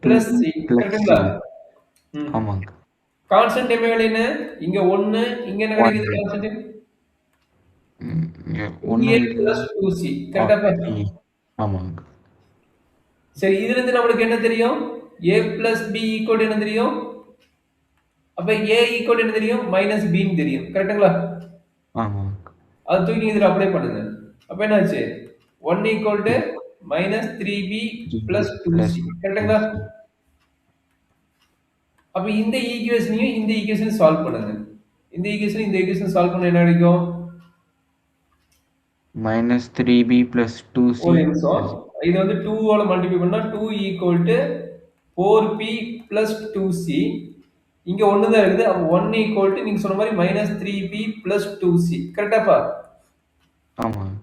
plus c. கரெக்ட்டுங்களா? ஆமாங்க. கான்ஸ்டன்ட் டைம் வேல்யூ என்ன? இங்க 1, இங்க என்ன கிடைக்குது கான்ஸ்டன்ட்? a plus 2c. கரெக்ட்டா? ஆமாங்க. சரி இதுல இருந்து நமக்கு என்ன தெரியும்? a plus b equal என்ன தெரியும்? அப்ப a equal என்ன தெரியும்? minus b ன்னு தெரியும். கரெக்ட்டுங்களா? ஆமாங்க. அது தூக்கி இதுல அப்ளை பண்ணுங்க. அப்ப என்ன ஆச்சு? 1 equal to minus 3b plus 2c. கரெக்ட்டுங்களா? அப்ப இந்த ஈக்குவேஷனையும் இந்த ஈக்குவேஷனையும் சால்வ் பண்ணுங்க. இந்த ஈக்குவேஷன் சால்வ் பண்ணா என்ன கிடைக்கும்? minus 3b plus 2c. ஒரு நிமிஷம். இது வந்து 2 மல்டிப்ளை பண்ணா 2 equal to 4p plus 2c. இங்க ஒன்று தான் இருக்குது. அப்போ 1 ஈக்குவல் டு நீங்க சொன்ன மாதிரி மைனஸ் 3p பிளஸ் 2c. கரெக்டாப்பா? ஆமாம்.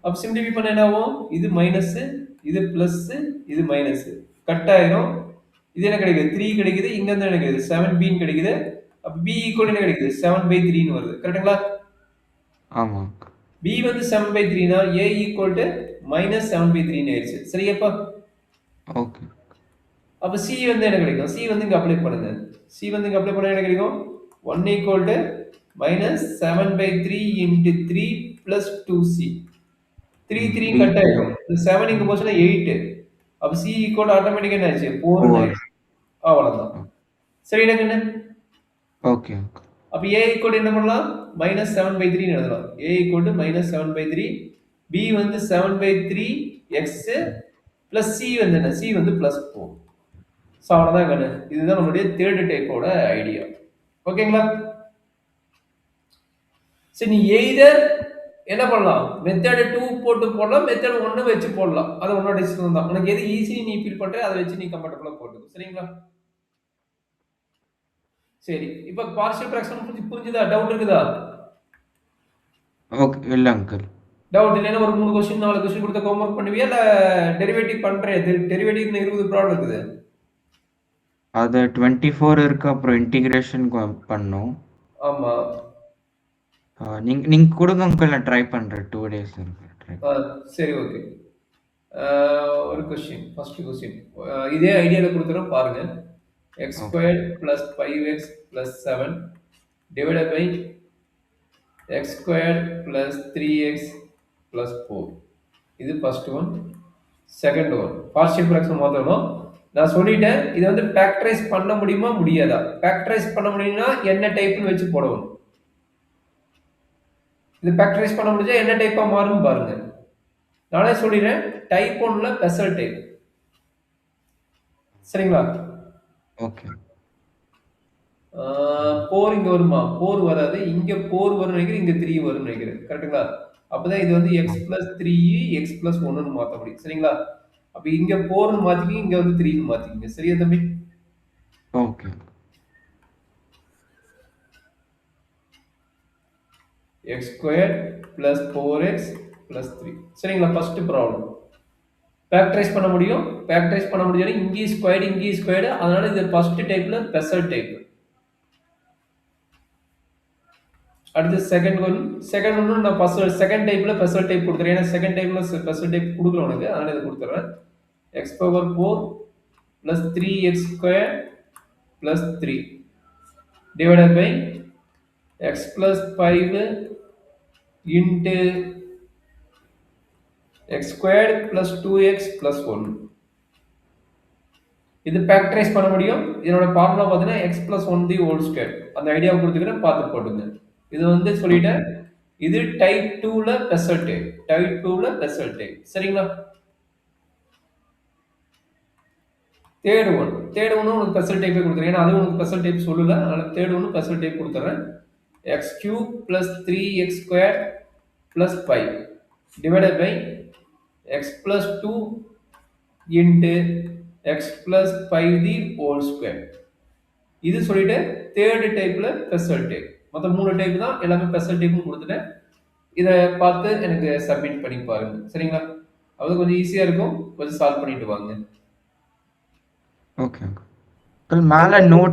அப்போ சிம்பிளிஃபை பண்ண என்ன ஆகும்? இது மைனஸ், இது பிளஸ், இது மைனஸ். கட் ஆயிரும். இது என்ன கிடைக்குது? 3 கிடைக்குது. இங்க இருந்து என்ன கிடைக்குது? 7b கிடைக்குது. அப்ப b ஈக்குவல் என்ன கிடைக்குது? 7/3 வருது. கரெக்ட்டுங்களா? ஆமாம். b வந்து 7/3னா a ஈக்குவல் டு மைனஸ் 7/3 ஆயிடுச்சு. சரியாப்பா? ஓகே. அப்ப c வந்து என்ன கிடைக்கும்? c வந்து இங்க அப்ளை பண்ணுங்க. c வந்து இங்க அப்ளை பண்ணா என்ன கிடைக்கும்? 1 equal to minus 7/3 into 3 plus 2c. 3 cut ஆயிடும். 7 இங்க போச்சுன்னா 8. அப்ப c ஈக்குவல் ஆட்டோமேட்டிக்கா என்ன ஆச்சு? 4 ஆயிடுச்சு. அவ்வளவுதான். சரிடா கண்ணு? ஓகே. அப்ப a ஈக்குவல் என்ன பண்ணலாம்? மைனஸ் 7/3 எழுதலாம். a equal to minus 7/3. b வந்து 7/3 x பிளஸ் c வந்து என்ன? c வந்து பிளஸ் 4. ஸோ அவ்வளோதான் கண்ணு. இதுதான் நம்மளுடைய தேர்ட் டைப்போட ஐடியா. ஓகேங்களா? சரி, நீ எய்தர் என்ன பண்ணலாம்? மெத்தட் 2 போட்டு போடலாம், மெத்தட் 1 வச்சு போடலாம். அது உன்னோட டிசிஷன் தான். உனக்கு எது ஈஸி நீ ஃபீல் பண்ற அதை வச்சு நீ கம்ஃபர்டபுளா போட்டுக்கோ. சரிங்களா? சரி, இப்போ பார்ஷியல் ஃபிராக்ஷன் புரிஞ்சுதா? டவுட் இருக்குதா? ஓகே. இல்லை அங்கிள். டவுட் இல்லைன்னா ஒரு 3 கொஸ்டின் 4 கொஸ்டின் கொடுத்த ஹோம்ஒர்க் பண்ணுவியா இல்லை டெரிவேட்டிவ் பண்றேன்? டெரிவேட்டிவ் 20 ப்ராப்ளம் இருக்குது. அது 24 இருக்கு. அப்புறம் இன்டிகிரேஷன் பண்ணோம். ஆமா. நீங்க கொடுங்க அங்கிள், நான் ட்ரை பண்றேன். 2 days இருக்கு. சரி, ஓகே. ஒரு கொஸ்டின், ஃபர்ஸ்ட் கொஸ்டின் இதே ஐடியாவில் கொடுத்துறோம் பாருங்க. x square plus 5x plus 7 divided by x square plus 3x plus 4. இது first one. Second one partial fraction மாற்றணும். நான் சொல்லிட்டேன், இதை வந்து ஃபேக்டரைஸ் பண்ண முடியுமா முடியாதா? ஃபேக்டரைஸ் பண்ண முடியும்னா என்ன டைப்னு வச்சு போடணும். இது ஃபேக்டரைஸ் பண்ண முடிஞ்சா என்ன டைப்பா மாறும் பாருங்க. நானே சொல்லிடுறேன், டைப் 1ல பெசல் டைப். சரிங்களா? ஓகே. 4 இங்க வருமா? 4 வராது. இங்க 4 வரும் நினைக்கிறேன், இங்க 3 வரும் நினைக்கிறேன். கரெக்ட்டுங்களா? அப்பதான் இது வந்து x பிளஸ் 3 x பிளஸ் 1ன்னு மாத்த முடியும். சரிங்களா? அப்ப இங்க 4ன்னு மாத்திக்கிங்க, இங்க வந்து 3ன்னு மாத்திக்கிங்க. சரியா தம்பி? Okay. x square plus 4x plus 3. சரிங்களா? ஃபர்ஸ்ட் ப்ராப்ளம் ஃபேக்டரைஸ் பண்ண முடியும். ஃபேக்டரைஸ் பண்ண முடியாது. இங்கே ஸ்கொயர்டு, அதனால இது ஃபர்ஸ்ட் டைப்ல பெசல் டைப். அடுத்து செகண்ட் ஒன் நான் ஃபர்ஸ்ட் செகண்ட் டைப்ல பெசல் டைப் கொடுத்துறேன். ஏன்னா செகண்ட் டைப்ல பெசல் டைப் கொடுக்கல உனக்கு, அதனால இதை கொடுத்துறேன். x power 4 plus 3x square plus 3 divided by x plus 5 into x square plus 2x plus 1. இது ஃபேக்டரைஸ் பண்ண முடியும். இதனோட ஃபார்முலா பார்த்தீங்கன்னா x plus 1 the whole square. அந்த ஐடியாவை கொடுத்துக்கிறேன், பார்த்து போட்டுங்க. இது வந்து சொல்லிட்டேன், இது டைப் 2ல பெசல் டைப். டைப் 2ல பெசல் டைப். சரிங்களா? தேர்ட் ஒன் உனக்கு பெசல் டைப்பே கொடுத்துறேன். ஏன்னா அது உனக்கு பெசல் டைப் சொல்லல, அதனால தேர்ட் ஒன் பெசல் டைப் கொடுத்துறேன். x cube plus 3x square plus 5 divided by x plus 2 into x plus 5 the whole square. இது சொல்லிட்டு தேர்ட் டைப்ல பெசல் டைப். மொத்தம் 3 டைப் தான், எல்லாமே பெசல் டைப்னு கொடுத்துட்டேன். இதை பார்த்து எனக்கு சப்மிட் பண்ணி பாருங்க. சரிங்களா? அது கொஞ்சம் ஈஸியா இருக்கும், கொஞ்சம் சால்வ் பண்ணிட்டு வாங்க. ஓகே. மேல நோட்